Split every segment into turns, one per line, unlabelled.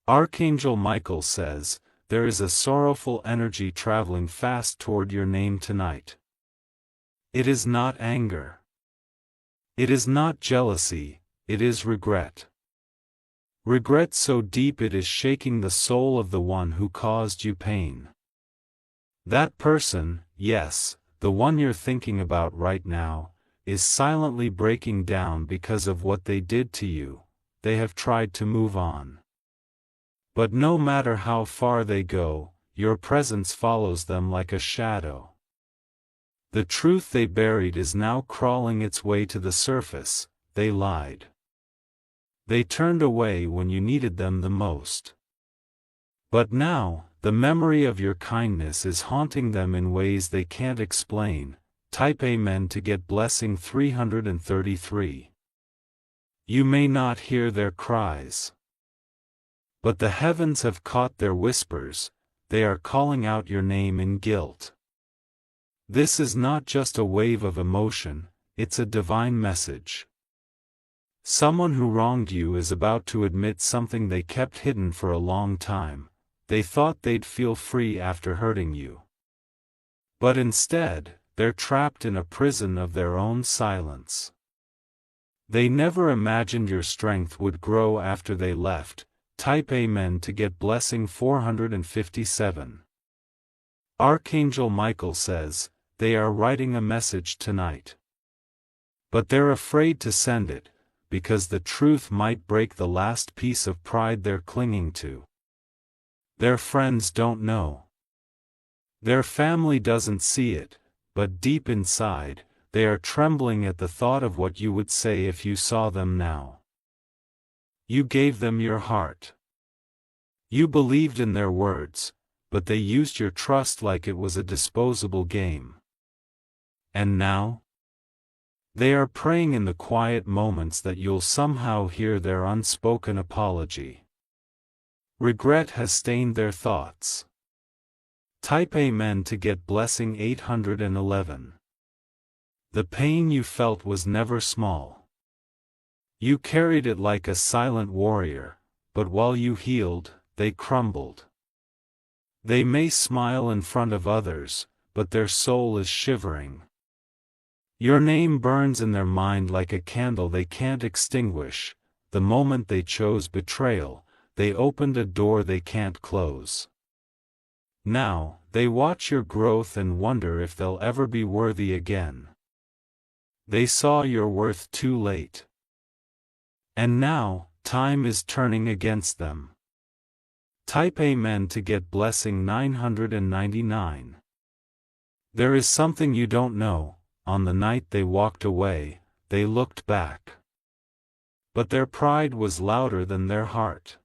Archangel Michael says, there is a sorrowful energy traveling fast toward your name tonight. It is not anger. It is not jealousy, it is regret. Regret so deep it is shaking the soul of the one who caused you pain. That person, yes, the one you're thinking about right now, is silently breaking down because of what they did to you. They have tried to move on. But no matter how far they go, your presence follows them like a shadow. The truth they buried is now crawling its way to the surface. They lied. They turned away when you needed them the most. But now, the memory of your kindness is haunting them in ways they can't explain. Type Amen to get blessing 333. You may not hear their cries, but the heavens have caught their whispers. They are calling out your name in guilt. This is not just a wave of emotion, it's a divine message. Someone who wronged you is about to admit something they kept hidden for a long time. They thought they'd feel free after hurting you. But instead, they're trapped in a prison of their own silence. They never imagined your strength would grow after they left. Type Amen to get blessing 457. Archangel Michael says, they are writing a message tonight. But they're afraid to send it, because the truth might break the last piece of pride they're clinging to. Their friends don't know. Their family doesn't see it, but deep inside, they are trembling at the thought of what you would say if you saw them now. You gave them your heart. You believed in their words, but they used your trust like it was a disposable game. And now? They are praying in the quiet moments that you'll somehow hear their unspoken apology. Regret has stained their thoughts. Type Amen to get blessing 811. The pain you felt was never small. You carried it like a silent warrior, but while you healed, they crumbled. They may smile in front of others, but their soul is shivering. Your name burns in their mind like a candle they can't extinguish. The moment they chose betrayal, they opened a door they can't close. Now, they watch your growth and wonder if they'll ever be worthy again. They saw your worth too late. And now, time is turning against them. Type Amen to get blessing 999. There is something you don't know. On the night they walked away, they looked back. But their pride was louder than their heart.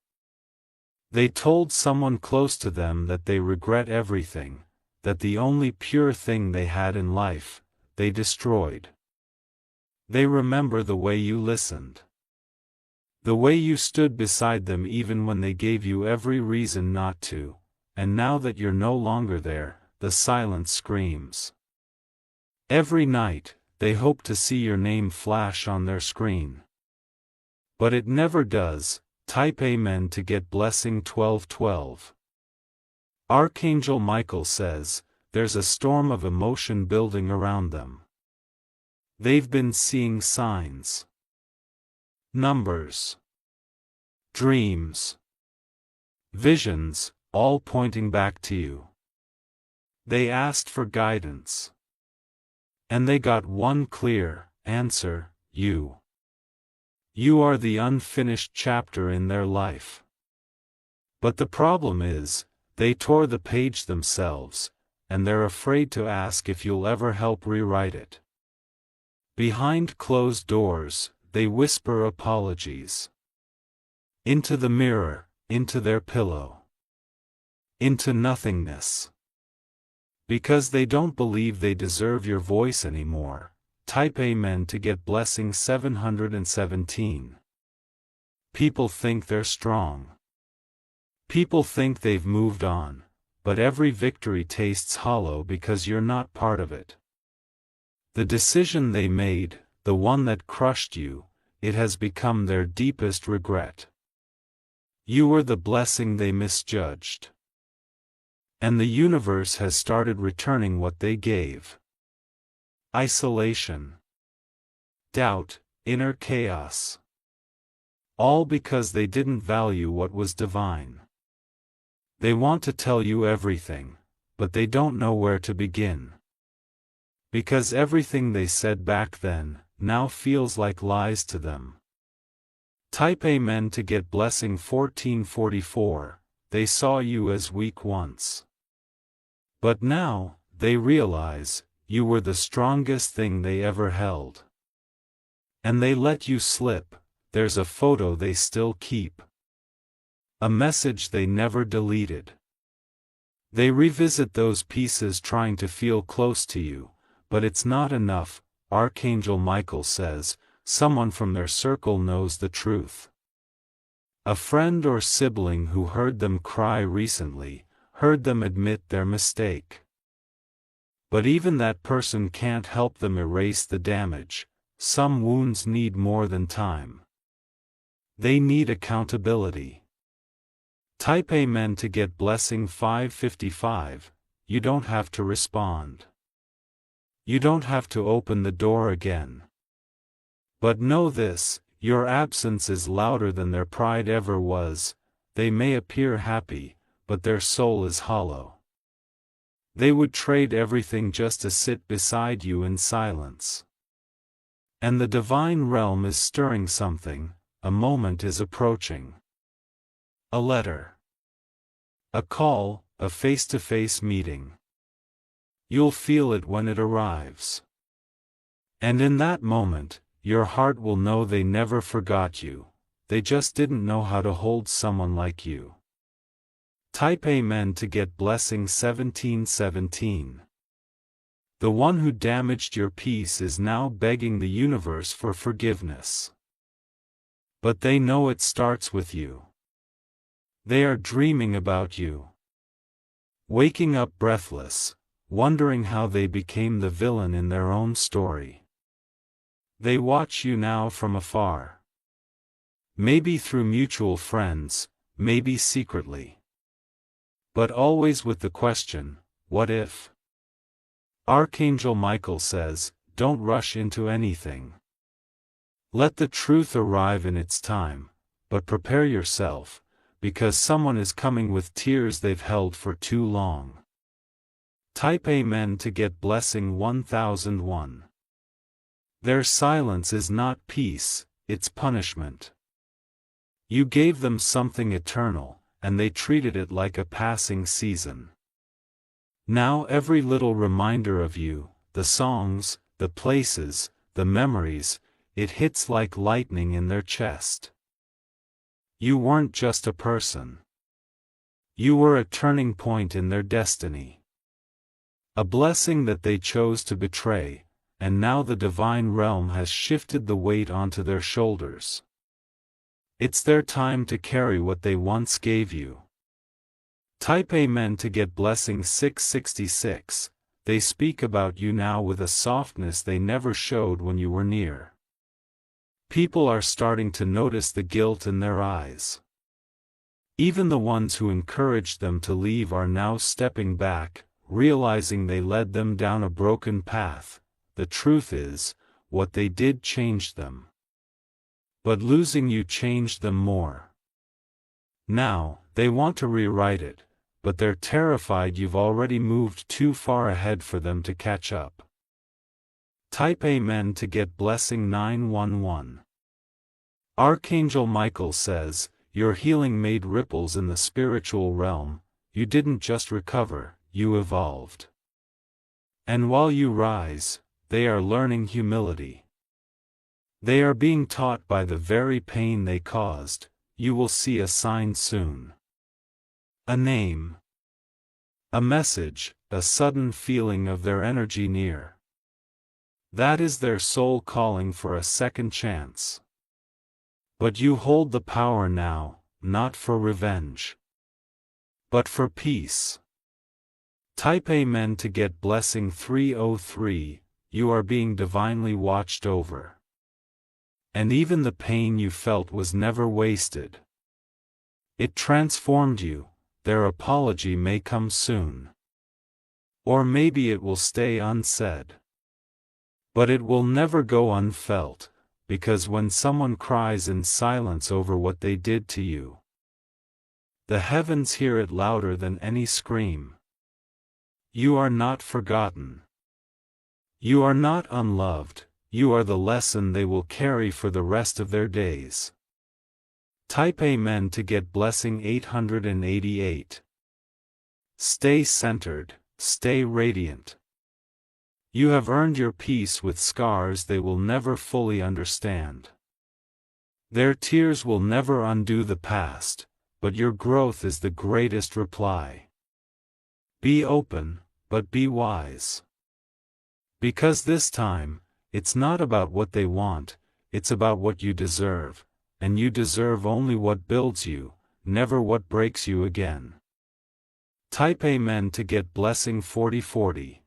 They told someone close to them that they regret everything, that the only pure thing they had in life, they destroyed. They remember the way you listened. The way you stood beside them even when they gave you every reason not to, and now that you're no longer there, the silence screams. Every night, they hope to see your name flash on their screen. But it never does. Type Amen to get blessing 1212. Archangel Michael says, there's a storm of emotion building around them. They've been seeing signs. Numbers. Dreams. Visions, all pointing back to you. They asked for guidance. And they got one clear answer: you. You are the unfinished chapter in their life. But the problem is, they tore the page themselves, and they're afraid to ask if you'll ever help rewrite it. Behind closed doors, they whisper apologies. Into the mirror, into their pillow. Into nothingness. Because they don't believe they deserve your voice anymore. Type Amen to get blessing 717. People think they're strong. People think they've moved on, but every victory tastes hollow because you're not part of it. The decision they made, the one that crushed you, it has become their deepest regret. You were the blessing they misjudged. And the universe has started returning what they gave. Isolation. Doubt, inner chaos. All because they didn't value what was divine. They want to tell you everything, but they don't know where to begin. Because everything they said back then, now feels like lies to them. Type Amen to get blessing 1444, they saw you as weak once. But now, they realize, you were the strongest thing they ever held. And they let you slip, there's a photo they still keep. A message they never deleted. They revisit those pieces trying to feel close to you, but it's not enough. Archangel Michael says, someone from their circle knows the truth. A friend or sibling who heard them cry recently, heard them admit their mistake. But even that person can't help them erase the damage. Some wounds need more than time. They need accountability. Type Amen to get blessing 555, you don't have to respond. You don't have to open the door again. But know this, your absence is louder than their pride ever was. They may appear happy, but their soul is hollow. They would trade everything just to sit beside you in silence. And the divine realm is stirring something, a moment is approaching. A letter. A call, a face-to-face meeting. You'll feel it when it arrives. And in that moment, your heart will know they never forgot you, they just didn't know how to hold someone like you. Type Amen to get blessing 1717. The one who damaged your peace is now begging the universe for forgiveness. But they know it starts with you. They are dreaming about you. Waking up breathless, wondering how they became the villain in their own story. They watch you now from afar. Maybe through mutual friends, maybe secretly. But always with the question, what if? Archangel Michael says, don't rush into anything. Let the truth arrive in its time, but prepare yourself, because someone is coming with tears they've held for too long. Type Amen to get blessing 1001. Their silence is not peace, it's punishment. You gave them something eternal, and they treated it like a passing season. Now every little reminder of you, the songs, the places, the memories, it hits like lightning in their chest. You weren't just a person. You were a turning point in their destiny. A blessing that they chose to betray, and now the divine realm has shifted the weight onto their shoulders. It's their time to carry what they once gave you. Type Amen to get blessing 666, they speak about you now with a softness they never showed when you were near. People are starting to notice the guilt in their eyes. Even the ones who encouraged them to leave are now stepping back, realizing they led them down a broken path. The truth is, what they did changed them. But losing you changed them more. Now, they want to rewrite it, but they're terrified you've already moved too far ahead for them to catch up. Type Amen to get blessing 911. Archangel Michael says, your healing made ripples in the spiritual realm, you didn't just recover, you evolved. And while you rise, they are learning humility. They are being taught by the very pain they caused. You will see a sign soon. A name. A message, a sudden feeling of their energy near. That is their soul calling for a second chance. But you hold the power now, not for revenge, but for peace. Type Amen to get blessing 303, you are being divinely watched over. And even the pain you felt was never wasted. It transformed you, their apology may come soon. Or maybe it will stay unsaid. But it will never go unfelt, because when someone cries in silence over what they did to you, the heavens hear it louder than any scream. You are not forgotten. You are not unloved, you are the lesson they will carry for the rest of their days. Type Amen to get blessing 888. Stay centered, stay radiant. You have earned your peace with scars they will never fully understand. Their tears will never undo the past, but your growth is the greatest reply. Be open, but be wise. Because this time, it's not about what they want, it's about what you deserve, and you deserve only what builds you, never what breaks you again. Type Amen to get blessing 4040.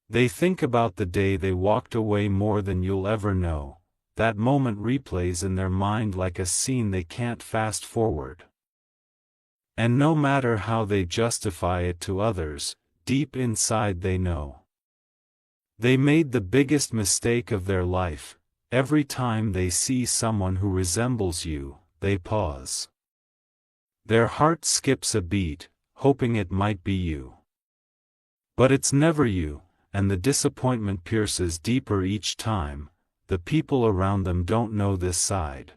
They think about the day they walked away more than you'll ever know. That moment replays in their mind like a scene they can't fast forward. And no matter how they justify it to others, deep inside they know. They made the biggest mistake of their life. Every time they see someone who resembles you, they pause. Their heart skips a beat, hoping it might be you. But it's never you. And the disappointment pierces deeper each time. The people around them don't know this side.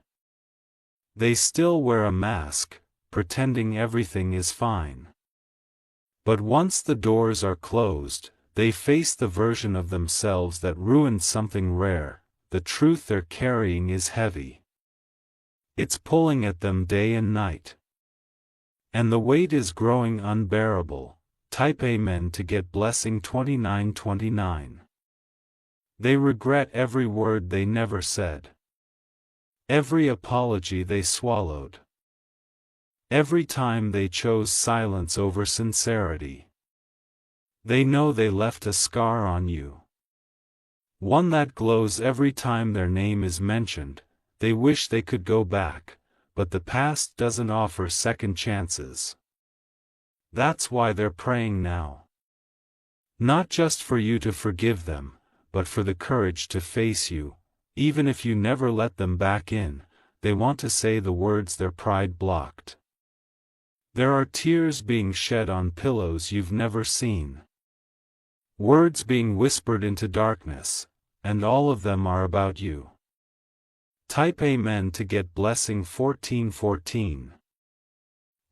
They still wear a mask, pretending everything is fine. But once the doors are closed, they face the version of themselves that ruined something rare. The truth they're carrying is heavy. It's pulling at them day and night. And the weight is growing unbearable. Type Amen to get blessing 2929. They regret every word they never said. Every apology they swallowed. Every time they chose silence over sincerity. They know they left a scar on you. One that glows every time their name is mentioned. They wish they could go back, but the past doesn't offer second chances. That's why they're praying now. Not just for you to forgive them, but for the courage to face you. Even if you never let them back in, they want to say the words their pride blocked. There are tears being shed on pillows you've never seen. Words being whispered into darkness, and all of them are about you. Type Amen to get blessing 1414.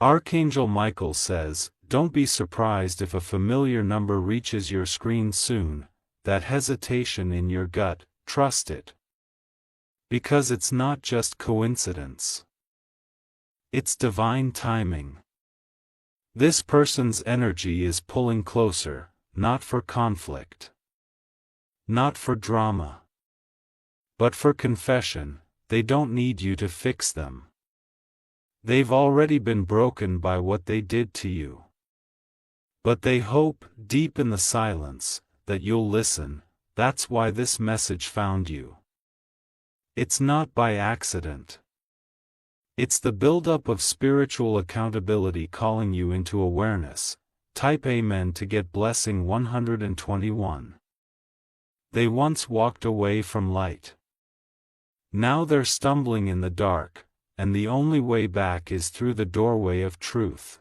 Archangel Michael says, don't be surprised if a familiar number reaches your screen soon. That hesitation in your gut, trust it. Because it's not just coincidence. It's divine timing. This person's energy is pulling closer, not for conflict. Not for drama. But for confession. They don't need you to fix them. They've already been broken by what they did to you. But they hope, deep in the silence, that you'll listen. That's why this message found you. It's not by accident. It's the buildup of spiritual accountability calling you into awareness. Type Amen to get blessing 121. They once walked away from light. Now they're stumbling in the dark, and the only way back is through the doorway of truth.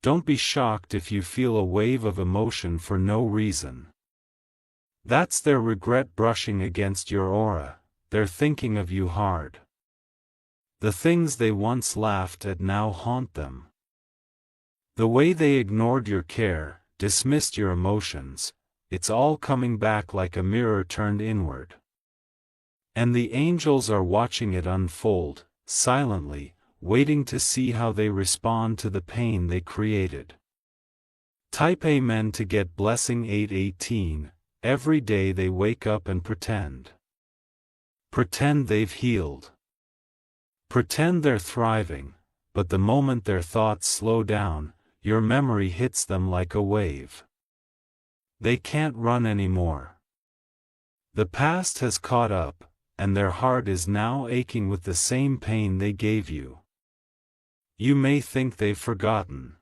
Don't be shocked if you feel a wave of emotion for no reason. That's their regret brushing against your aura. They're thinking of you hard. The things they once laughed at now haunt them. The way they ignored your care, dismissed your emotions, it's all coming back like a mirror turned inward. And the angels are watching it unfold, silently, waiting to see how they respond to the pain they created. Type Amen to get blessing 818. Every day they wake up and pretend. Pretend they've healed. Pretend they're thriving, but the moment their thoughts slow down, your memory hits them like a wave. They can't run anymore. The past has caught up, and their heart is now aching with the same pain they gave you. You may think they've forgotten.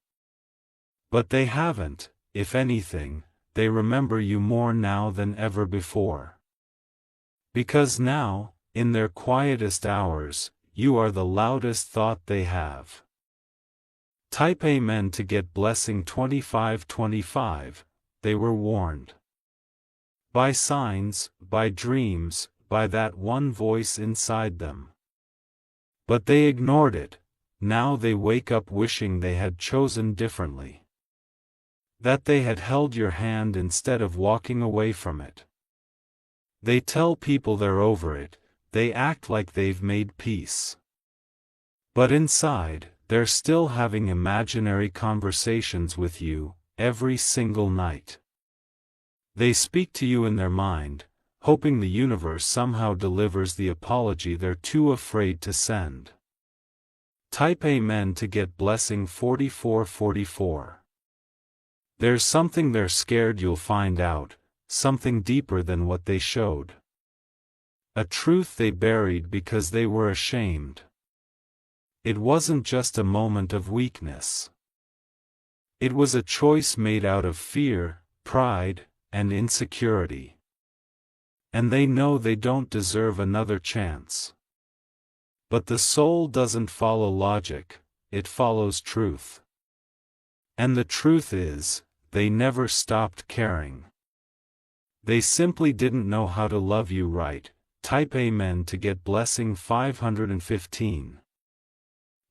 But they haven't. If anything, they remember you more now than ever before. Because now, in their quietest hours, you are the loudest thought they have. Type Amen to get blessing 2525. They were warned. By signs, by dreams, by that one voice inside them. But they ignored it. Now they wake up wishing they had chosen differently. That they had held your hand instead of walking away from it. They tell people they're over it, they act like they've made peace. But inside, they're still having imaginary conversations with you, every single night. They speak to you in their mind, hoping the universe somehow delivers the apology they're too afraid to send. Type Amen to get blessing 4444. There's something they're scared you'll find out, something deeper than what they showed. A truth they buried because they were ashamed. It wasn't just a moment of weakness. It was a choice made out of fear, pride, and insecurity. And they know they don't deserve another chance. But the soul doesn't follow logic, it follows truth. And the truth is, they never stopped caring. They simply didn't know how to love you right. Type Amen to get blessing 515.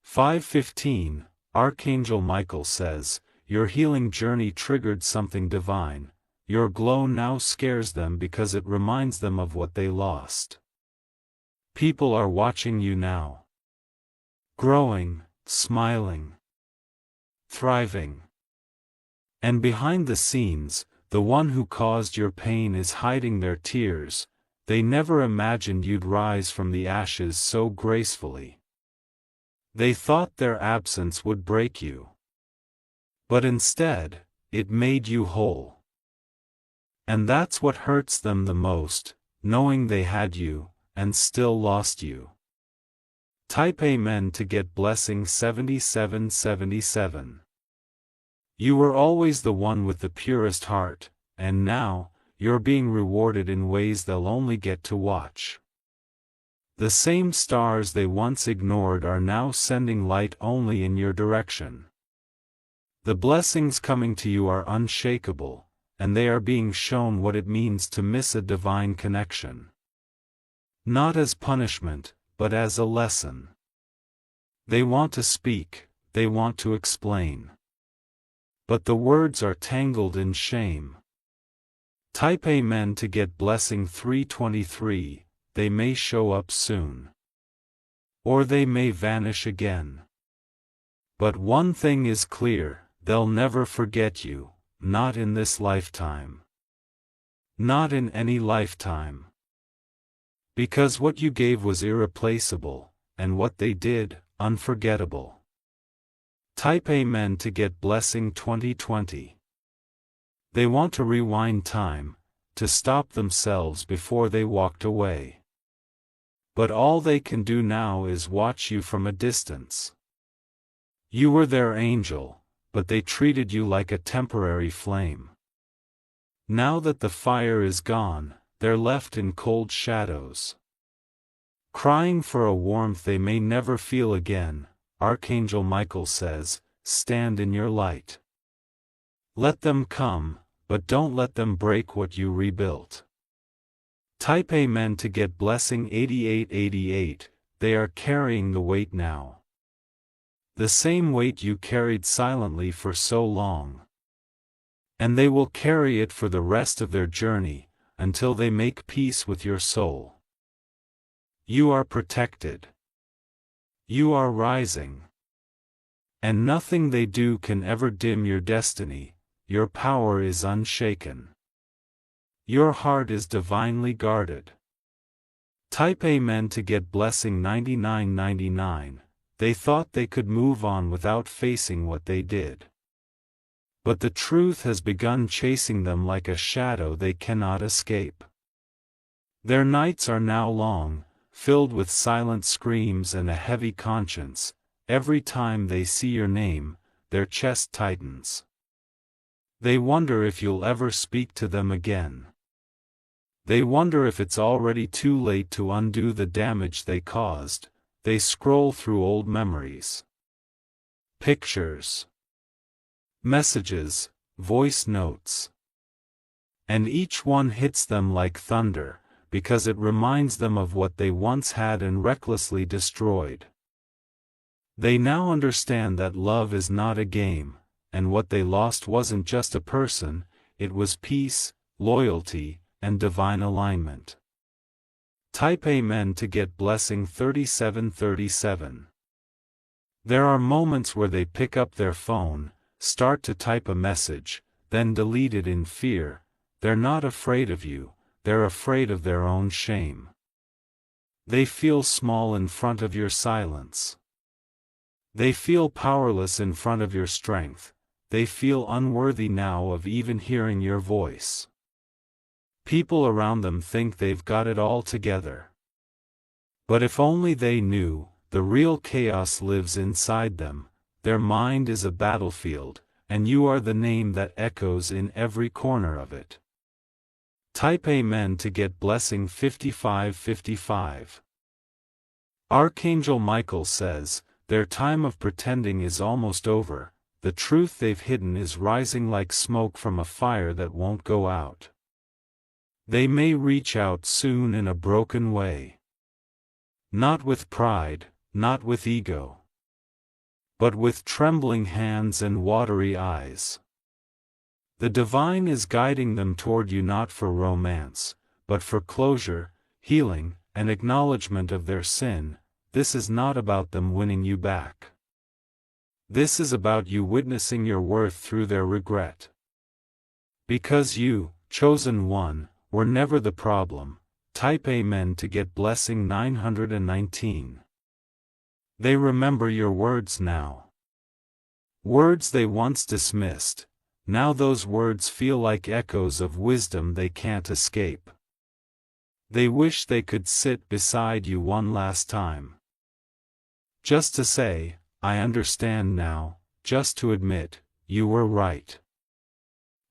515, Archangel Michael says, your healing journey triggered something divine. Your glow now scares them because it reminds them of what they lost. People are watching you now. Growing, smiling, thriving. And behind the scenes, the one who caused your pain is hiding their tears. They never imagined you'd rise from the ashes so gracefully. They thought their absence would break you. But instead, it made you whole. And that's what hurts them the most, knowing they had you, and still lost you. Type Amen to get blessing 7777. You were always the one with the purest heart, and now, you're being rewarded in ways they'll only get to watch. The same stars they once ignored are now sending light only in your direction. The blessings coming to you are unshakable, and they are being shown what it means to miss a divine connection. Not as punishment, but as a lesson. They want to speak, they want to explain. But the words are tangled in shame. Type Amen to get blessing 323, they may show up soon. Or they may vanish again. But one thing is clear, they'll never forget you, not in this lifetime. Not in any lifetime. Because what you gave was irreplaceable, and what they did, unforgettable. Type Amen to get blessing 2020. They want to rewind time, to stop themselves before they walked away. But all they can do now is watch you from a distance. You were their angel, but they treated you like a temporary flame. Now that the fire is gone, they're left in cold shadows. Crying for a warmth they may never feel again. Archangel Michael says, stand in your light. Let them come, but don't let them break what you rebuilt. Type Amen to get blessing 8888, they are carrying the weight now. The same weight you carried silently for so long. And they will carry it for the rest of their journey, until they make peace with your soul. You are protected. You are rising. And nothing they do can ever dim your destiny, your power is unshaken. Your heart is divinely guarded. Type Amen to get blessing 9999, they thought they could move on without facing what they did. But the truth has begun chasing them like a shadow they cannot escape. Their nights are now long, filled with silent screams and a heavy conscience, every time they see your name, their chest tightens. They wonder if you'll ever speak to them again. They wonder if it's already too late to undo the damage they caused. They scroll through old memories, pictures, messages, voice notes. And each one hits them like thunder, because it reminds them of what they once had and recklessly destroyed. They now understand that love is not a game, and what they lost wasn't just a person, it was peace, loyalty, and divine alignment. Type Amen to get blessing 3737. There are moments where they pick up their phone, start to type a message, then delete it in fear. They're not afraid of you, they're afraid of their own shame. They feel small in front of your silence. They feel powerless in front of your strength. They feel unworthy now of even hearing your voice. People around them think they've got it all together. But if only they knew, the real chaos lives inside them. Their mind is a battlefield, and you are the name that echoes in every corner of it. Type Amen to get blessing 5555. Archangel Michael says, their time of pretending is almost over. The truth they've hidden is rising like smoke from a fire that won't go out. They may reach out soon in a broken way. Not with pride, not with ego, but with trembling hands and watery eyes. The divine is guiding them toward you not for romance, but for closure, healing, and acknowledgement of their sin. This is not about them winning you back. This is about you witnessing your worth through their regret. Because you, chosen one, were never the problem. Type Amen to get blessing 919. They remember your words now. Words they once dismissed, now those words feel like echoes of wisdom they can't escape. They wish they could sit beside you one last time. Just to say, I understand now, just to admit, you were right.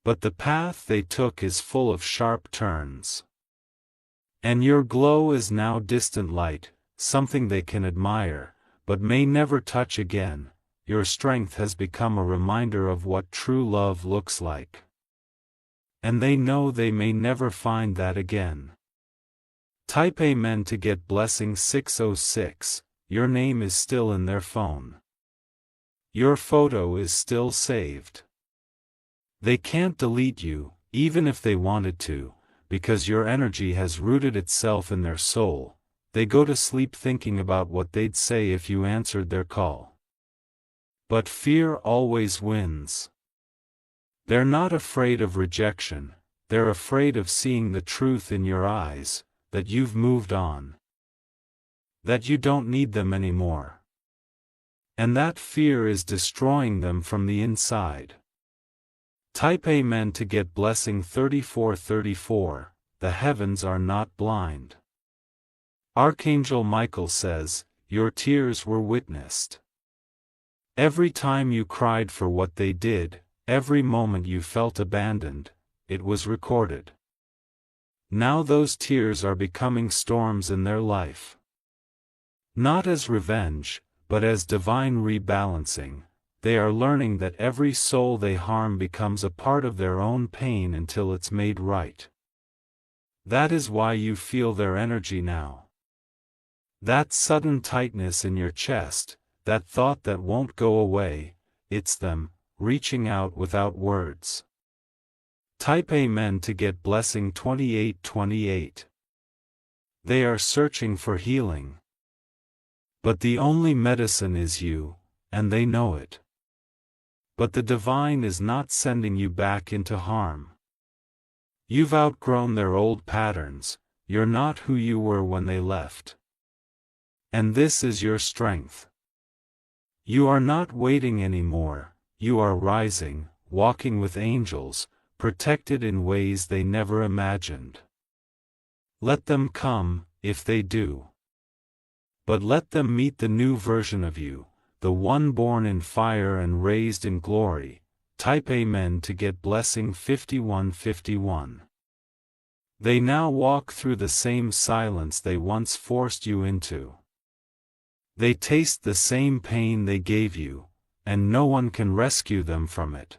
But the path they took is full of sharp turns. And your glow is now distant light, something they can admire, but may never touch again. Your strength has become a reminder of what true love looks like. And they know they may never find that again. Type Amen to get blessing 606. Your name is still in their phone. Your photo is still saved. They can't delete you, even if they wanted to, because your energy has rooted itself in their soul. They go to sleep thinking about what they'd say if you answered their call. But fear always wins. They're not afraid of rejection, they're afraid of seeing the truth in your eyes, that you've moved on. That you don't need them anymore. And that fear is destroying them from the inside. Type Amen to get blessing 3434. The heavens are not blind. Archangel Michael says, your tears were witnessed. Every time you cried for what they did, every moment you felt abandoned, it was recorded. Now those tears are becoming storms in their life. Not as revenge, but as divine rebalancing. They are learning that every soul they harm becomes a part of their own pain until it's made right. That is why you feel their energy now. That sudden tightness in your chest, that thought that won't go away, it's them, reaching out without words. Type Amen to get blessing 2828. They are searching for healing. But the only medicine is you, and they know it. But the divine is not sending you back into harm. You've outgrown their old patterns, you're not who you were when they left. And this is your strength. You are not waiting anymore, you are rising, walking with angels, protected in ways they never imagined. Let them come, if they do. But let them meet the new version of you, the one born in fire and raised in glory. Type Amen to get blessing 5151. They now walk through the same silence they once forced you into. They taste the same pain they gave you, and no one can rescue them from it.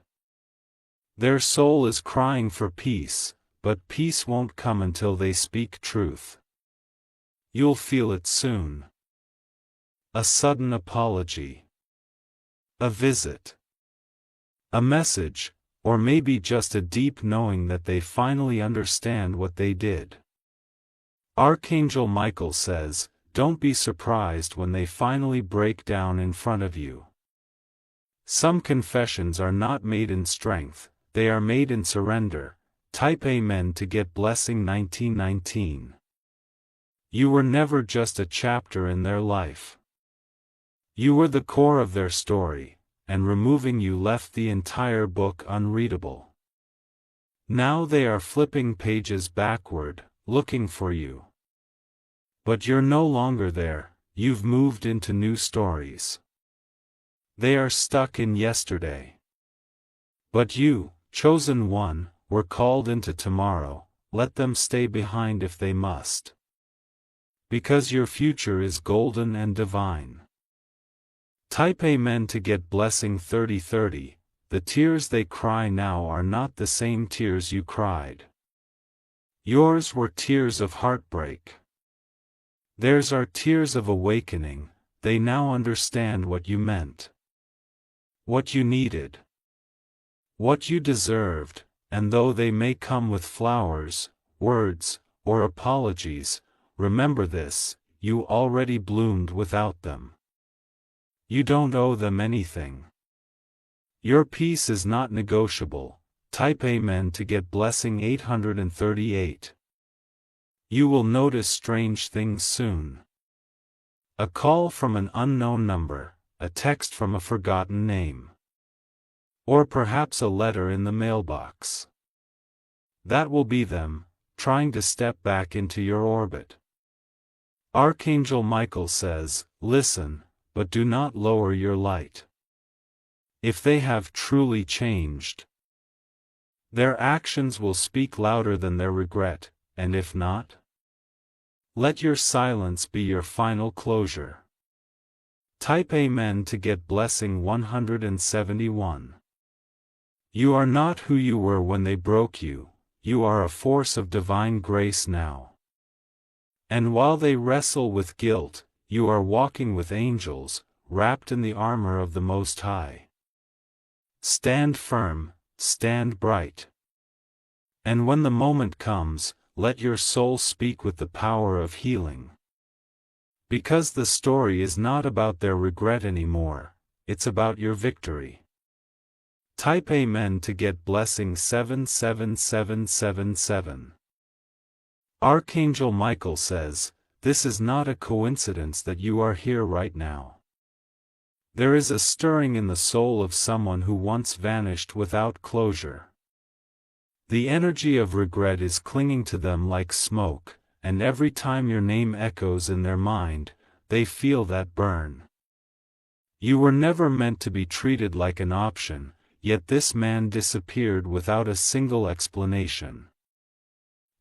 Their soul is crying for peace, but peace won't come until they speak truth. You'll feel it soon. A sudden apology. A visit. A message, or maybe just a deep knowing that they finally understand what they did. Archangel Michael says, don't be surprised when they finally break down in front of you. Some confessions are not made in strength, they are made in surrender. Type Amen to get blessing 1919. You were never just a chapter in their life. You were the core of their story, and removing you left the entire book unreadable. Now they are flipping pages backward, looking for you. But you're no longer there, you've moved into new stories. They are stuck in yesterday. But you, chosen one, were called into tomorrow. Let them stay behind if they must. Because your future is golden and divine. Type Amen to get blessing 3030. The tears they cry now are not the same tears you cried. Yours were tears of heartbreak. Theirs are tears of awakening. They now understand what you meant. What you needed. What you deserved, and though they may come with flowers, words, or apologies, remember this, you already bloomed without them. You don't owe them anything. Your peace is not negotiable. Type Amen to get blessing 838. You will notice strange things soon. A call from an unknown number, a text from a forgotten name. Or perhaps a letter in the mailbox. That will be them, trying to step back into your orbit. Archangel Michael says, listen, but do not lower your light. If they have truly changed, their actions will speak louder than their regret, and if not, let your silence be your final closure. Type Amen to get blessing 171. You are not who you were when they broke you, you are a force of divine grace now. And while they wrestle with guilt, you are walking with angels, wrapped in the armor of the Most High. Stand firm, stand bright. And when the moment comes, let your soul speak with the power of healing. Because the story is not about their regret anymore, it's about your victory. Type Amen to get blessing 77777. Archangel Michael says, this is not a coincidence that you are here right now. There is a stirring in the soul of someone who once vanished without closure. The energy of regret is clinging to them like smoke, and every time your name echoes in their mind, they feel that burn. You were never meant to be treated like an option, yet this man disappeared without a single explanation.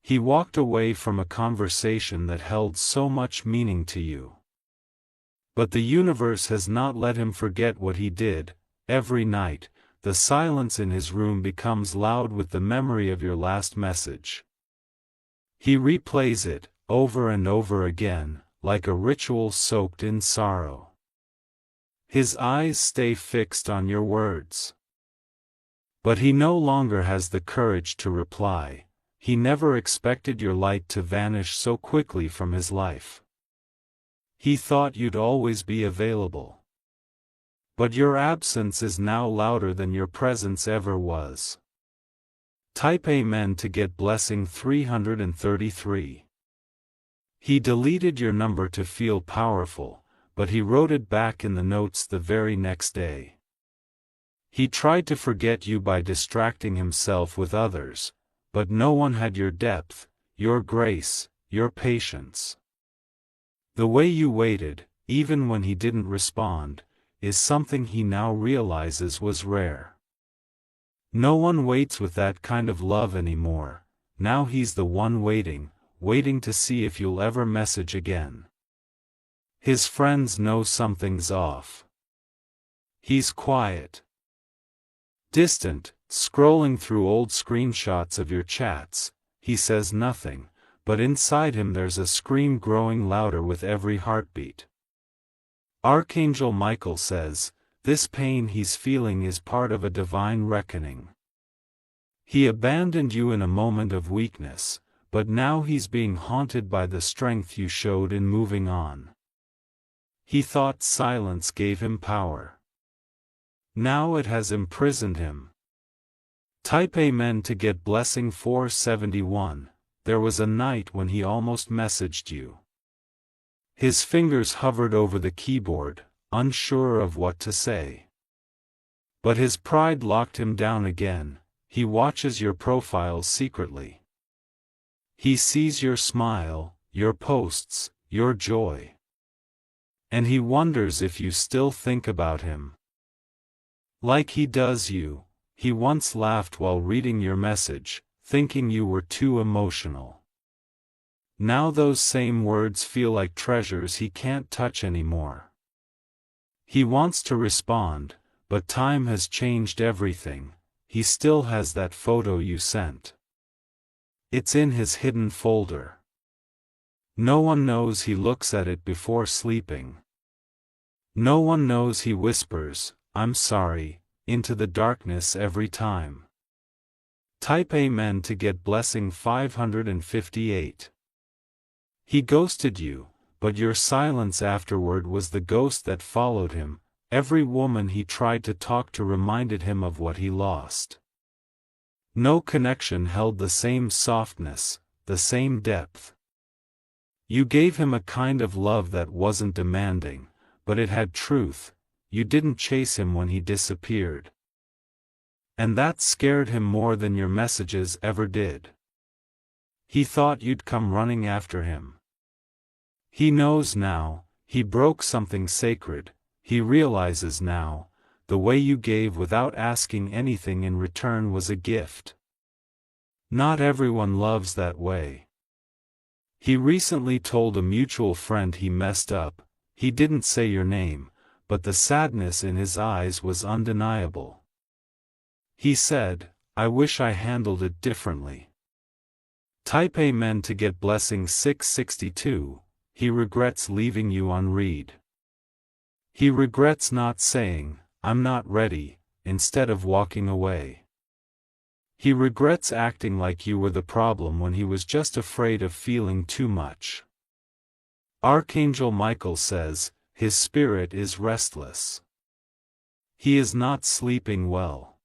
He walked away from a conversation that held so much meaning to you. But the universe has not let him forget what he did. Every night, the silence in his room becomes loud with the memory of your last message. He replays it, over and over again, like a ritual soaked in sorrow. His eyes stay fixed on your words. But he no longer has the courage to reply. He never expected your light to vanish so quickly from his life. He thought you'd always be available. But your absence is now louder than your presence ever was. Type Amen to get blessing 333. He deleted your number to feel powerful, but he wrote it back in the notes the very next day. He tried to forget you by distracting himself with others, but no one had your depth, your grace, your patience. The way you waited, even when he didn't respond, is something he now realizes was rare. No one waits with that kind of love anymore. Now he's the one waiting to see if you'll ever message again. His friends know something's off. He's quiet, distant, scrolling through old screenshots of your chats. He says nothing, but inside him there's a scream growing louder with every heartbeat. Archangel Michael says, this pain he's feeling is part of a divine reckoning. He abandoned you in a moment of weakness, but now he's being haunted by the strength you showed in moving on. He thought silence gave him power. Now it has imprisoned him. Type Amen to get blessing 471. There was a night when he almost messaged you. His fingers hovered over the keyboard, unsure of what to say. But his pride locked him down again. He watches your profiles secretly. He sees your smile, your posts, your joy. And he wonders if you still think about him. Like he does you. He once laughed while reading your message, thinking you were too emotional. Now those same words feel like treasures he can't touch anymore. He wants to respond, but time has changed everything. He still has that photo you sent. It's in his hidden folder. No one knows he looks at it before sleeping. No one knows he whispers, "I'm sorry," into the darkness every time. Type Amen to get blessing 558. He ghosted you, but your silence afterward was the ghost that followed him. Every woman he tried to talk to reminded him of what he lost. No connection held the same softness, the same depth. You gave him a kind of love that wasn't demanding, but it had truth. You didn't chase him when he disappeared. And that scared him more than your messages ever did. He thought you'd come running after him. He knows now, he broke something sacred. He realizes now, the way you gave without asking anything in return was a gift. Not everyone loves that way. He recently told a mutual friend he messed up. He didn't say your name, but the sadness in his eyes was undeniable. He said, "I wish I handled it differently." Type Amen to get blessing 662. He regrets leaving you unread. He regrets not saying, "I'm not ready," instead of walking away. He regrets acting like you were the problem when he was just afraid of feeling too much. Archangel Michael says, his spirit is restless. He is not sleeping well.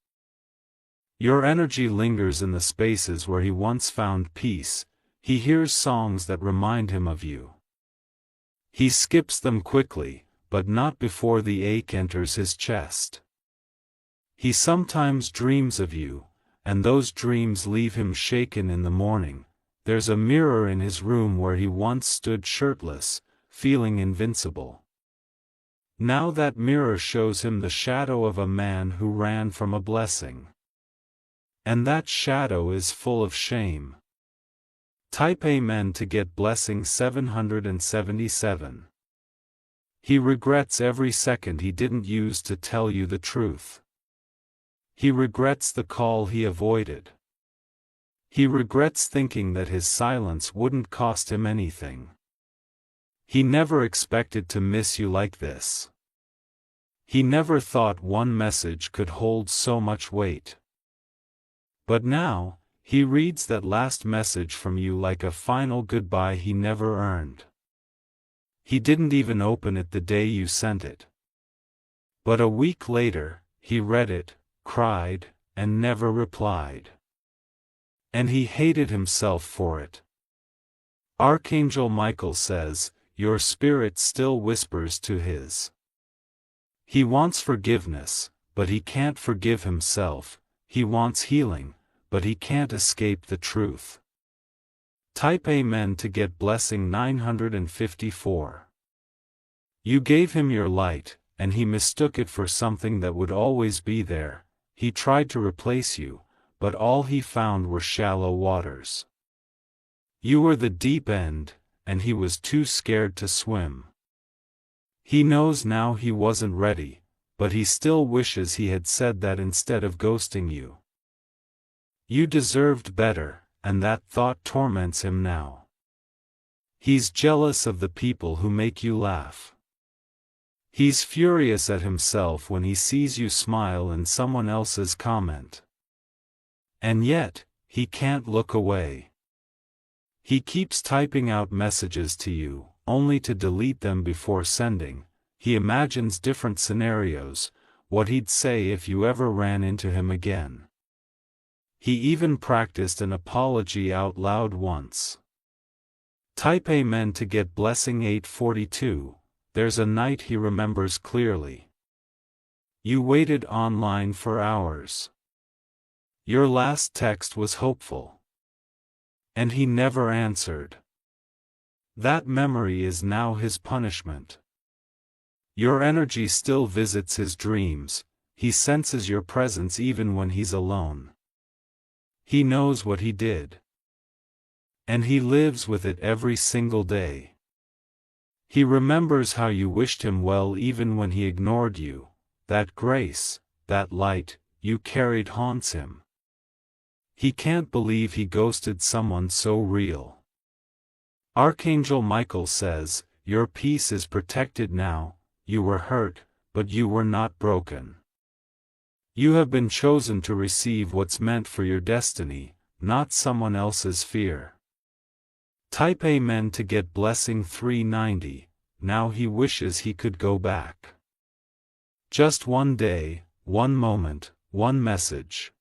Your energy lingers in the spaces where he once found peace. He hears songs that remind him of you. He skips them quickly, but not before the ache enters his chest. He sometimes dreams of you, and those dreams leave him shaken in the morning. There's a mirror in his room where he once stood shirtless, feeling invincible. Now that mirror shows him the shadow of a man who ran from a blessing. And that shadow is full of shame. Type Amen to get blessing 777. He regrets every second he didn't use to tell you the truth. He regrets the call he avoided. He regrets thinking that his silence wouldn't cost him anything. He never expected to miss you like this. He never thought one message could hold so much weight. But now, he reads that last message from you like a final goodbye he never earned. He didn't even open it the day you sent it. But a week later, he read it, cried, and never replied. And he hated himself for it. Archangel Michael says, your spirit still whispers to his. He wants forgiveness, but he can't forgive himself. He wants healing, but he can't escape the truth. Type Amen to get blessing 954. You gave him your light, and he mistook it for something that would always be there. He tried to replace you, but all he found were shallow waters. You were the deep end, and he was too scared to swim. He knows now he wasn't ready, but he still wishes he had said that instead of ghosting you. You deserved better, and that thought torments him now. He's jealous of the people who make you laugh. He's furious at himself when he sees you smile in someone else's comment. And yet, he can't look away. He keeps typing out messages to you, only to delete them before sending. He imagines different scenarios, what he'd say if you ever ran into him again. He even practiced an apology out loud once. Type Amen to get blessing 842. There's a night he remembers clearly. You waited online for hours. Your last text was hopeful. And he never answered. That memory is now his punishment. Your energy still visits his dreams, he senses your presence even when he's alone. He knows what he did. And he lives with it every single day. He remembers how you wished him well even when he ignored you. That grace, that light, you carried haunts him. He can't believe he ghosted someone so real. Archangel Michael says, your peace is protected now. You were hurt, but you were not broken. You have been chosen to receive what's meant for your destiny, not someone else's fear. Type Amen to get blessing 390. Now he wishes he could go back. Just one day, one moment, one message.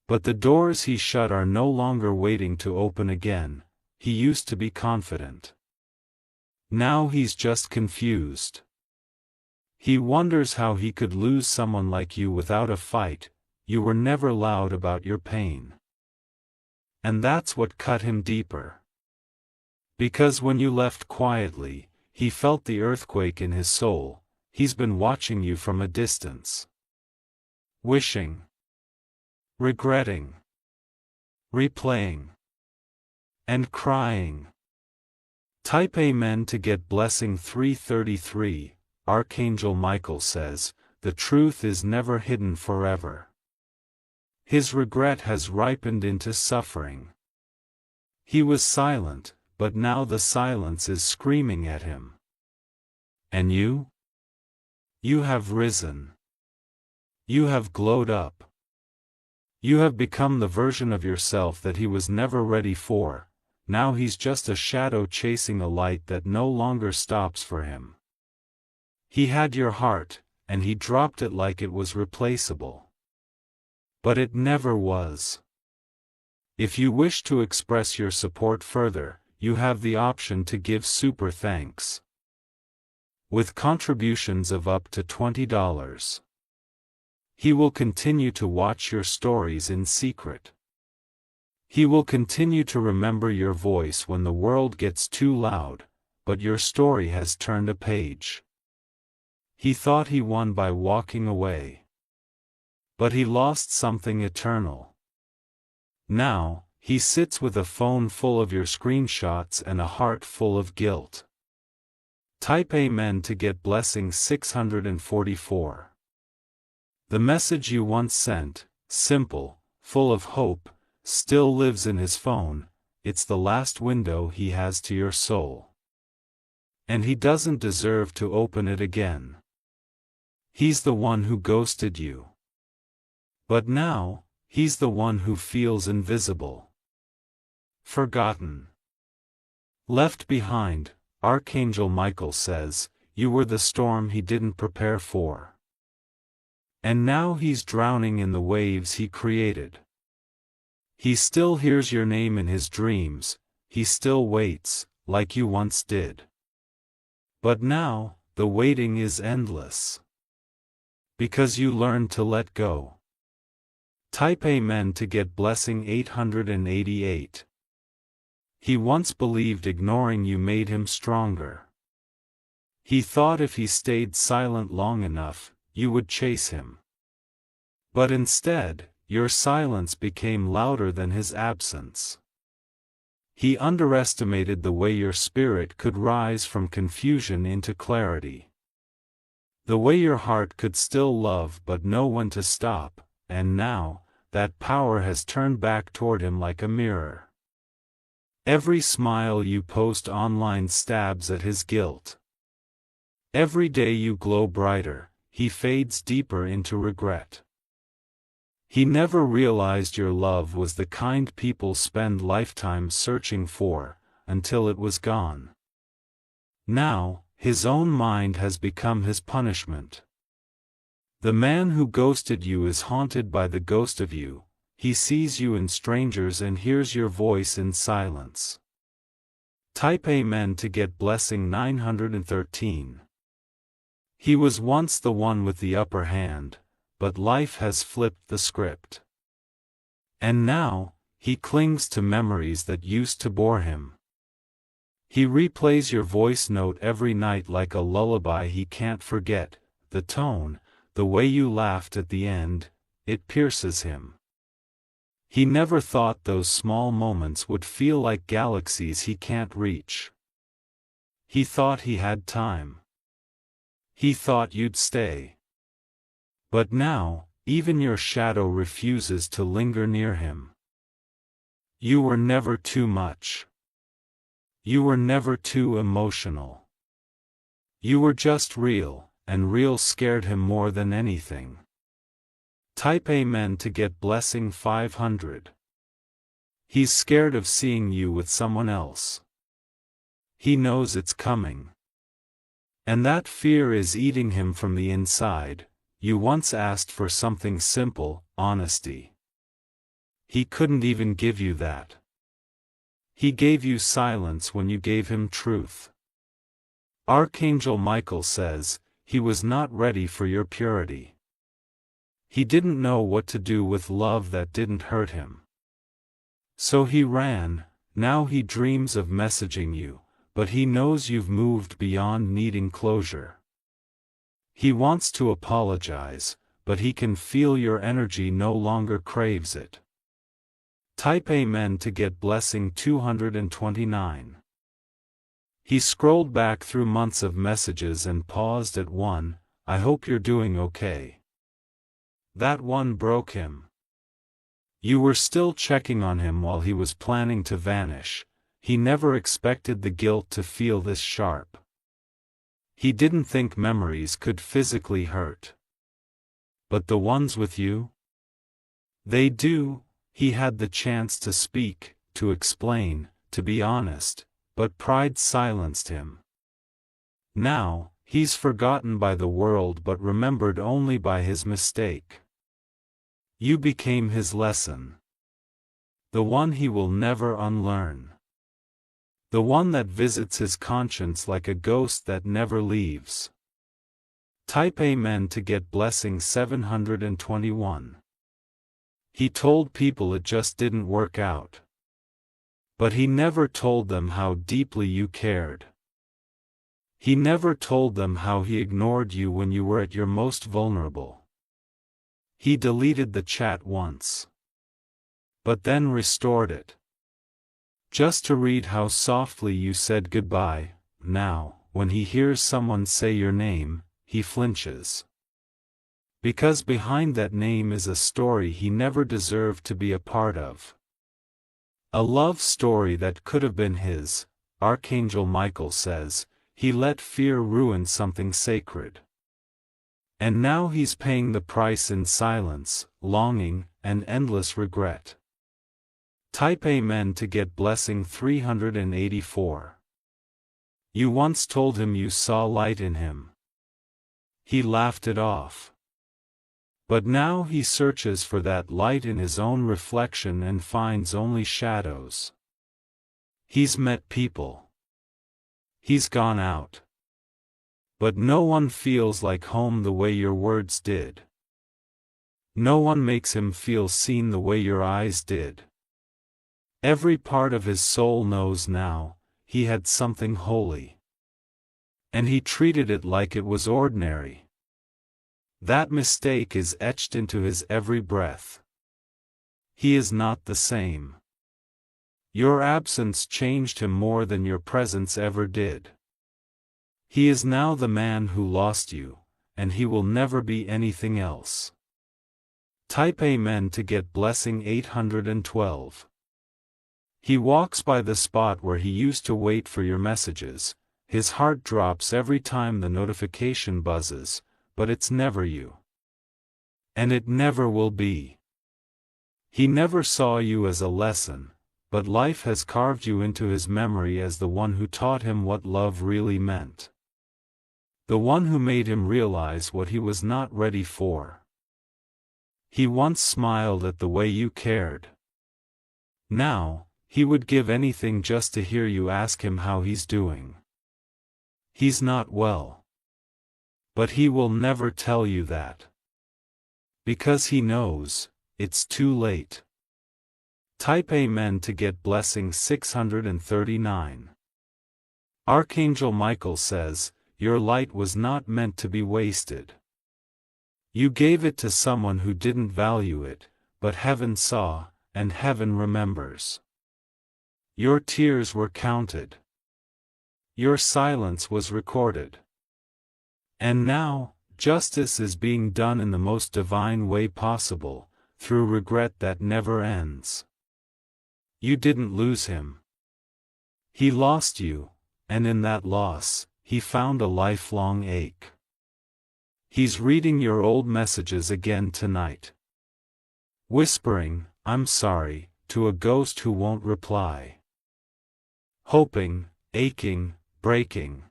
But the doors he shut are no longer waiting to open again. He used to be confident. Now he's just confused. He wonders how he could lose someone like you without a fight. You were never loud about your pain. And that's what cut him deeper. Because when you left quietly, he felt the earthquake in his soul. He's been watching you from a distance. Wishing. Regretting. Replaying. And crying. Type Amen to get blessing 333. Archangel Michael says, the truth is never hidden forever. His regret has ripened into suffering. He was silent, but now the silence is screaming at him. And you? You have risen. You have glowed up. You have become the version of yourself that he was never ready for. Now he's just a shadow chasing a light that no longer stops for him. He had your heart, and he dropped it like it was replaceable. But it never was. If you wish to express your support further, you have the option to give super thanks. With contributions of up to $20. He will continue to watch your stories in secret. He will continue to remember your voice when the world gets too loud, but your story has turned a page. He thought he won by walking away. But he lost something eternal. Now, he sits with a phone full of your screenshots and a heart full of guilt. Type Amen to get blessing 644. The message you once sent, simple, full of hope, still lives in his phone. It's the last window he has to your soul. And he doesn't deserve to open it again. He's the one who ghosted you. But now, he's the one who feels invisible. Forgotten. Left behind, Archangel Michael says, you were the storm he didn't prepare for. And now he's drowning in the waves he created. He still hears your name in his dreams, he still waits, like you once did. But now, the waiting is endless. Because you learned to let go. Type Amen to get blessing 888. He once believed ignoring you made him stronger. He thought if he stayed silent long enough, you would chase him. But instead, your silence became louder than his absence. He underestimated the way your spirit could rise from confusion into clarity. The way your heart could still love but know when to stop, and now, that power has turned back toward him like a mirror. Every smile you post online stabs at his guilt. Every day you glow brighter, he fades deeper into regret. He never realized your love was the kind people spend lifetimes searching for, until it was gone. Now, his own mind has become his punishment. The man who ghosted you is haunted by the ghost of you. He sees you in strangers and hears your voice in silence. Type Amen to get blessing 913. He was once the one with the upper hand, but life has flipped the script. And now, he clings to memories that used to bore him. He replays your voice note every night like a lullaby he can't forget. The tone, the way you laughed at the end, it pierces him. He never thought those small moments would feel like galaxies he can't reach. He thought he had time. He thought you'd stay. But now, even your shadow refuses to linger near him. You were never too much. You were never too emotional. You were just real, and real scared him more than anything. Type Amen to get blessing 500. He's scared of seeing you with someone else. He knows it's coming. And that fear is eating him from the inside. You once asked for something simple, honesty. He couldn't even give you that. He gave you silence when you gave him truth. Archangel Michael says, he was not ready for your purity. He didn't know what to do with love that didn't hurt him. So he ran. Now he dreams of messaging you, but he knows you've moved beyond needing closure. He wants to apologize, but he can feel your energy no longer craves it. Type Amen to get blessing 229. He scrolled back through months of messages and paused at one, "I hope you're doing okay." That one broke him. You were still checking on him while he was planning to vanish. He never expected the guilt to feel this sharp. He didn't think memories could physically hurt. But the ones with you? They do. He had the chance to speak, to explain, to be honest, but pride silenced him. Now, he's forgotten by the world but remembered only by his mistake. You became his lesson. The one he will never unlearn. The one that visits his conscience like a ghost that never leaves. Type Amen to get blessing 721. He told people it just didn't work out. But he never told them how deeply you cared. He never told them how he ignored you when you were at your most vulnerable. He deleted the chat once. But then restored it. Just to read how softly you said goodbye. Now, when he hears someone say your name, he flinches. Because behind that name is a story he never deserved to be a part of. A love story that could have been his. Archangel Michael says, he let fear ruin something sacred. And now he's paying the price in silence, longing, and endless regret. Type Amen to get blessing 384. You once told him you saw light in him. He laughed it off. But now he searches for that light in his own reflection and finds only shadows. He's met people. He's gone out. But no one feels like home the way your words did. No one makes him feel seen the way your eyes did. Every part of his soul knows now, he had something holy. And he treated it like it was ordinary. That mistake is etched into his every breath. He is not the same. Your absence changed him more than your presence ever did. He is now the man who lost you, and he will never be anything else. Type Amen to get blessing 812. He walks by the spot where he used to wait for your messages. His heart drops every time the notification buzzes, but it's never you. And it never will be. He never saw you as a lesson, but life has carved you into his memory as the one who taught him what love really meant. The one who made him realize what he was not ready for. He once smiled at the way you cared. Now, he would give anything just to hear you ask him how he's doing. He's not well. But he will never tell you that. Because he knows, it's too late. Type Amen to get blessing 639. Archangel Michael says, your light was not meant to be wasted. You gave it to someone who didn't value it, but heaven saw, and heaven remembers. Your tears were counted. Your silence was recorded. And now, justice is being done in the most divine way possible, through regret that never ends. You didn't lose him. He lost you, and in that loss, he found a lifelong ache. He's reading your old messages again tonight. Whispering, I'm sorry, to a ghost who won't reply. Hoping, aching, breaking.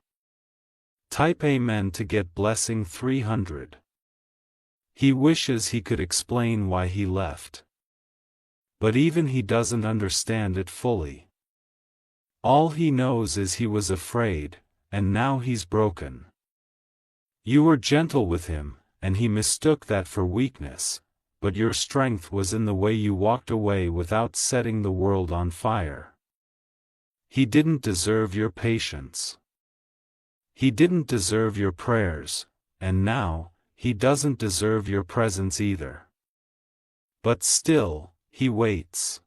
Type Amen to get blessing 300. He wishes he could explain why he left. But even he doesn't understand it fully. All he knows is he was afraid, and now he's broken. You were gentle with him, and he mistook that for weakness, but your strength was in the way you walked away without setting the world on fire. He didn't deserve your patience. He didn't deserve your prayers, and now, he doesn't deserve your presence either. But still, he waits.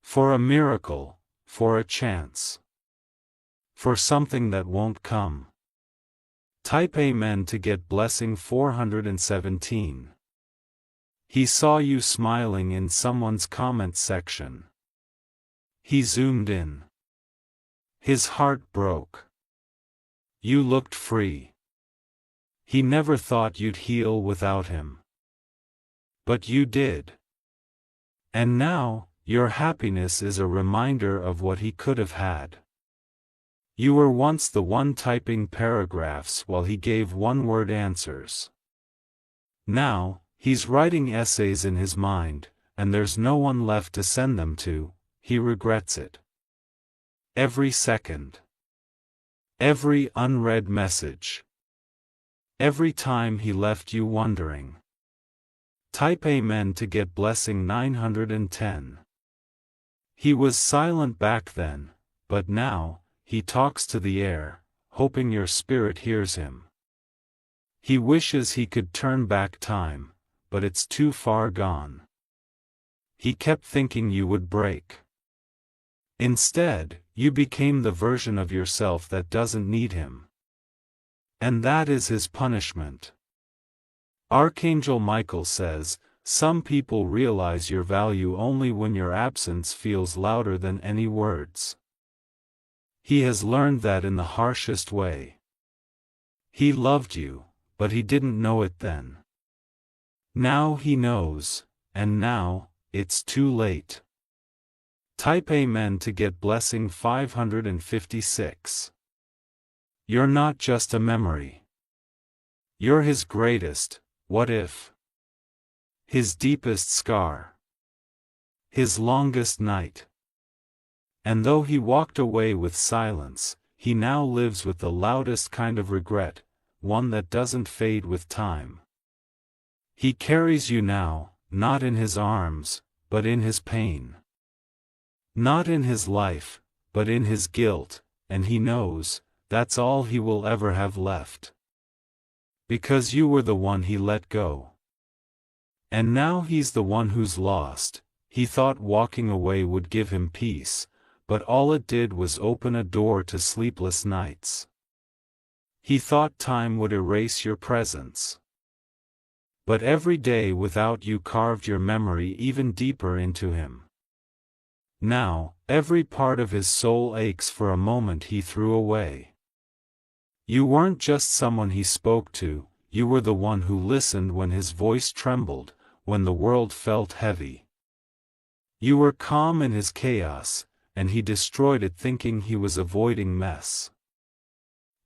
For a miracle, for a chance. For something that won't come. Type Amen to get blessing 417. He saw you smiling in someone's comment section. He zoomed in. His heart broke. You looked free. He never thought you'd heal without him. But you did. And now, your happiness is a reminder of what he could have had. You were once the one typing paragraphs while he gave one-word answers. Now, he's writing essays in his mind, and there's no one left to send them to. He regrets it. Every second. Every unread message. Every time he left you wondering. Type Amen to get blessing 910. He was silent back then, but now, he talks to the air, hoping your spirit hears him. He wishes he could turn back time, but it's too far gone. He kept thinking you would break. Instead, you became the version of yourself that doesn't need him. And that is his punishment. Archangel Michael says, some people realize your value only when your absence feels louder than any words. He has learned that in the harshest way. He loved you, but he didn't know it then. Now he knows, and now, it's too late. Type Amen to get blessing 556. You're not just a memory. You're his greatest, what if? His deepest scar. His longest night. And though he walked away with silence, he now lives with the loudest kind of regret, one that doesn't fade with time. He carries you now, not in his arms, but in his pain. Not in his life, but in his guilt, and he knows, that's all he will ever have left. Because you were the one he let go. And now he's the one who's lost. He thought walking away would give him peace, but all it did was open a door to sleepless nights. He thought time would erase your presence. But every day without you carved your memory even deeper into him. Now, every part of his soul aches for a moment he threw away. You weren't just someone he spoke to, you were the one who listened when his voice trembled, when the world felt heavy. You were calm in his chaos, and he destroyed it thinking he was avoiding mess.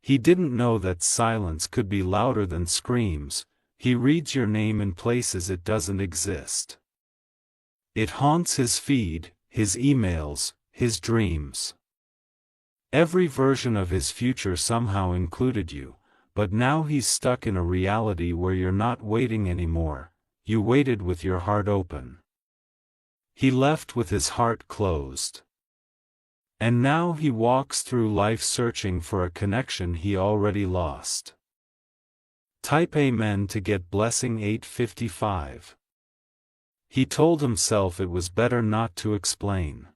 He didn't know that silence could be louder than screams. He reads your name in places it doesn't exist. It haunts his feed, his emails, his dreams. Every version of his future somehow included you, but now he's stuck in a reality where you're not waiting anymore. You waited with your heart open. He left with his heart closed. And now he walks through life searching for a connection he already lost. Type Amen to get blessing 855. He told himself it was better not to explain.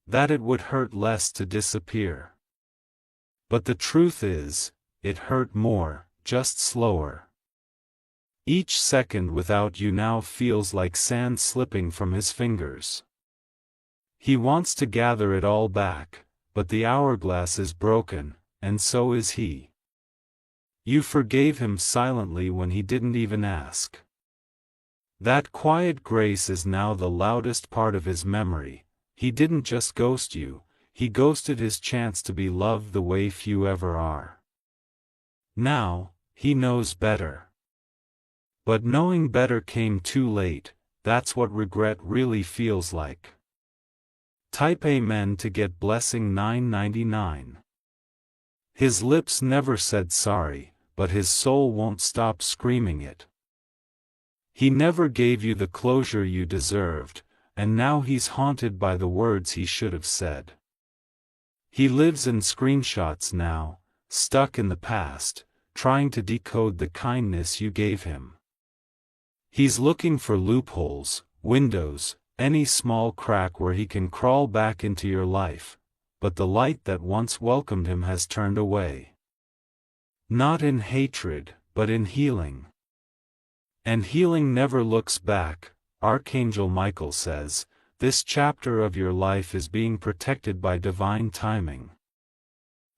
That it would hurt less to disappear. But the truth is, it hurt more, just slower. Each second without you now feels like sand slipping from his fingers. He wants to gather it all back, but the hourglass is broken, and so is he. You forgave him silently when he didn't even ask. That quiet grace is now the loudest part of his memory. He didn't just ghost you, he ghosted his chance to be loved the way few ever are. Now, he knows better. But knowing better came too late. That's what regret really feels like. Type Amen to get blessing 999. His lips never said sorry, but his soul won't stop screaming it. He never gave you the closure you deserved, and now he's haunted by the words he should have said. He lives in screenshots now, stuck in the past, trying to decode the kindness you gave him. He's looking for loopholes, windows, any small crack where he can crawl back into your life, but the light that once welcomed him has turned away. Not in hatred, but in healing. And healing never looks back. Archangel Michael says, this chapter of your life is being protected by divine timing.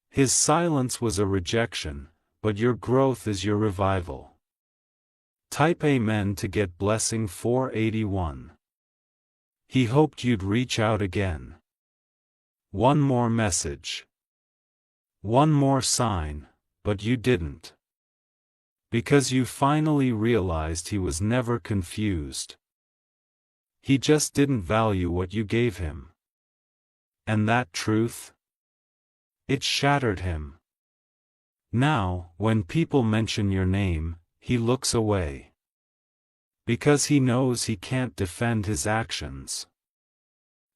His silence was a rejection, but your growth is your revival. Type Amen to get blessing 481. He hoped you'd reach out again. One more message. One more sign, but you didn't. Because you finally realized he was never confused. He just didn't value what you gave him. And that truth? It shattered him. Now, when people mention your name, he looks away. Because he knows he can't defend his actions.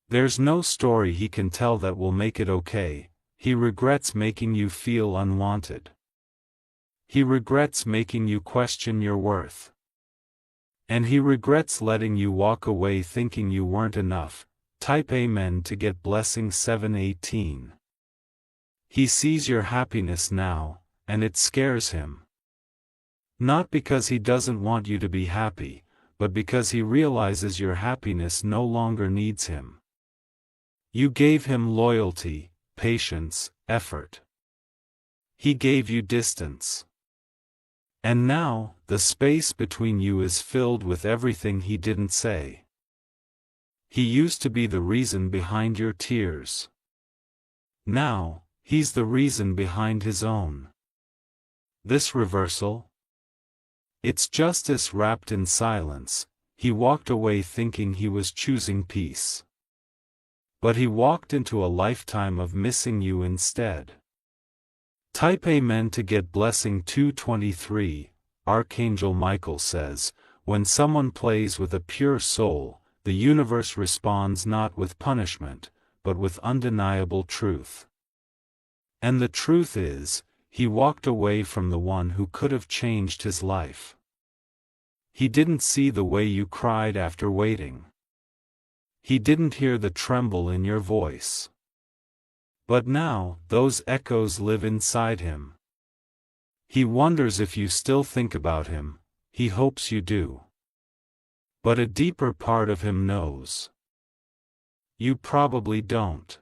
There's no story he can tell that will make it okay. He regrets making you feel unwanted. He regrets making you question your worth. And he regrets letting you walk away thinking you weren't enough. Type Amen to get blessing 718. He sees your happiness now, and it scares him. Not because he doesn't want you to be happy, but because he realizes your happiness no longer needs him. You gave him loyalty, patience, effort. He gave you distance. And now, the space between you is filled with everything he didn't say. He used to be the reason behind your tears. Now, he's the reason behind his own. This reversal? It's justice wrapped in silence. He walked away thinking he was choosing peace. But he walked into a lifetime of missing you instead. Type Amen to get blessing 223. Archangel Michael says, when someone plays with a pure soul, the universe responds not with punishment, but with undeniable truth. And the truth is, he walked away from the one who could have changed his life. He didn't see the way you cried after waiting. He didn't hear the tremble in your voice. But now, those echoes live inside him. He wonders if you still think about him, he hopes you do. But a deeper part of him knows. You probably don't.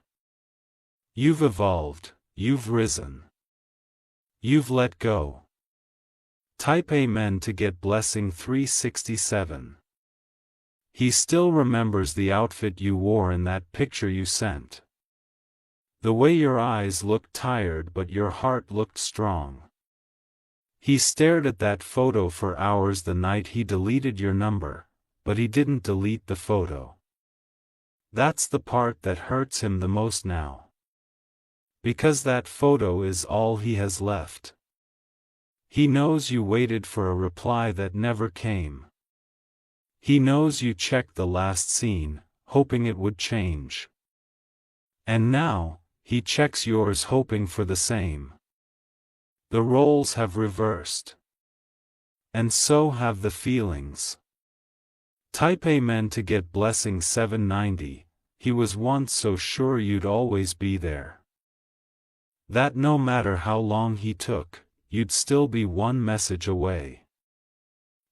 You've evolved, you've risen. You've let go. Type Amen to get blessing 367. He still remembers the outfit you wore in that picture you sent. The way your eyes looked tired but your heart looked strong. He stared at that photo for hours the night he deleted your number, but he didn't delete the photo. That's the part that hurts him the most now. Because that photo is all he has left. He knows you waited for a reply that never came. He knows you checked the last scene, hoping it would change. And now, he checks yours hoping for the same. The roles have reversed. And so have the feelings. Type Amen to get blessing 790, he was once so sure you'd always be there. That no matter how long he took, you'd still be one message away.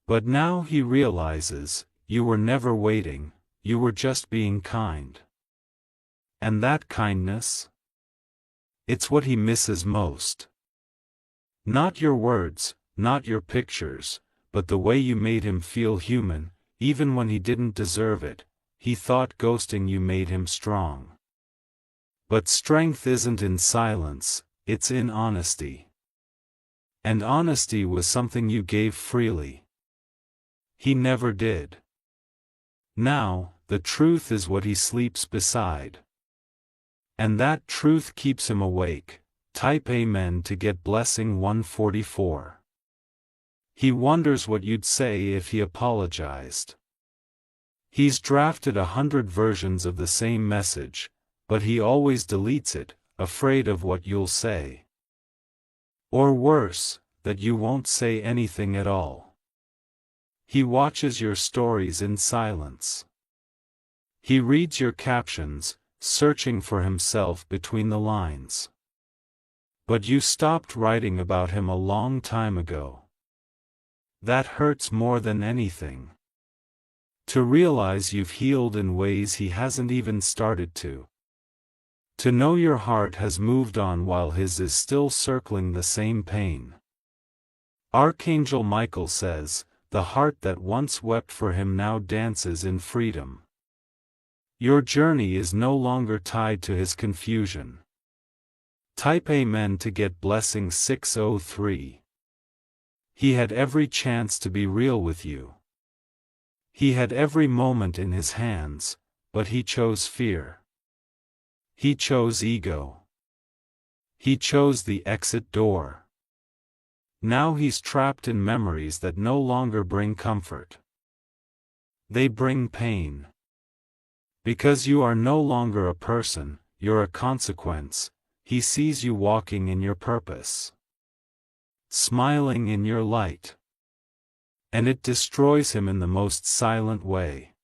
But now he realizes, you were never waiting, you were just being kind. And that kindness? It's what he misses most. Not your words, not your pictures, but the way you made him feel human, even when he didn't deserve it. He thought ghosting you made him strong. But strength isn't in silence, it's in honesty. And honesty was something you gave freely. He never did. Now, the truth is what he sleeps beside. And that truth keeps him awake. Type Amen to get blessing 144. He wonders what you'd say if he apologized. He's drafted 100 versions of the same message, but he always deletes it, afraid of what you'll say. Or worse, that you won't say anything at all. He watches your stories in silence. He reads your captions, searching for himself between the lines. But you stopped writing about him a long time ago. That hurts more than anything. To realize you've healed in ways he hasn't even started to. To know your heart has moved on while his is still circling the same pain. Archangel Michael says, the heart that once wept for him now dances in freedom. Your journey is no longer tied to his confusion. Type Amen to get blessing 603. He had every chance to be real with you. He had every moment in his hands, but he chose fear. He chose ego. He chose the exit door. Now he's trapped in memories that no longer bring comfort. They bring pain. Because you are no longer a person, you're a consequence. He sees you walking in your purpose, smiling in your light. And it destroys him in the most silent way.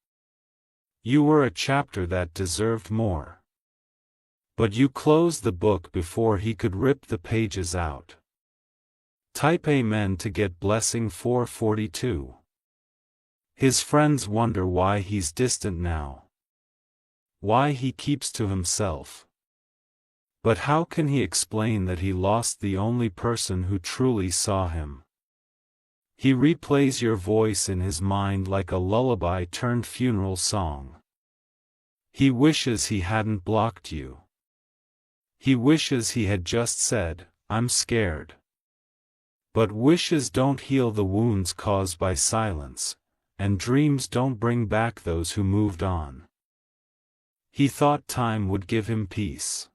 You were a chapter that deserved more. But you closed the book before he could rip the pages out. Type Amen to get blessing 442. His friends wonder why he's distant now. Why he keeps to himself. But how can he explain that he lost the only person who truly saw him? He replays your voice in his mind like a lullaby turned funeral song. He wishes he hadn't blocked you. He wishes he had just said, I'm scared. But wishes don't heal the wounds caused by silence, and dreams don't bring back those who moved on. He thought time would give him peace.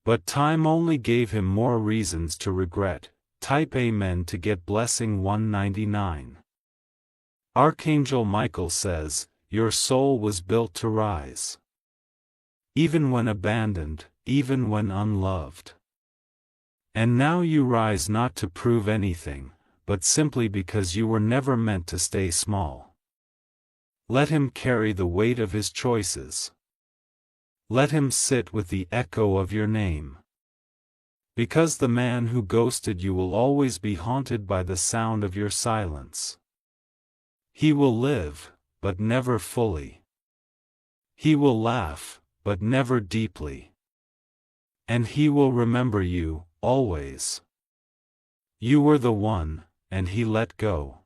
But time only gave him more reasons to regret. Type Amen to get blessing 199. Archangel Michael says, your soul was built to rise. Even when abandoned, even when unloved. And now you rise not to prove anything, but simply because you were never meant to stay small. Let him carry the weight of his choices. Let him sit with the echo of your name. Because the man who ghosted you will always be haunted by the sound of your silence. He will live, but never fully. He will laugh, but never deeply. And he will remember you, always. You were the one, and he let go.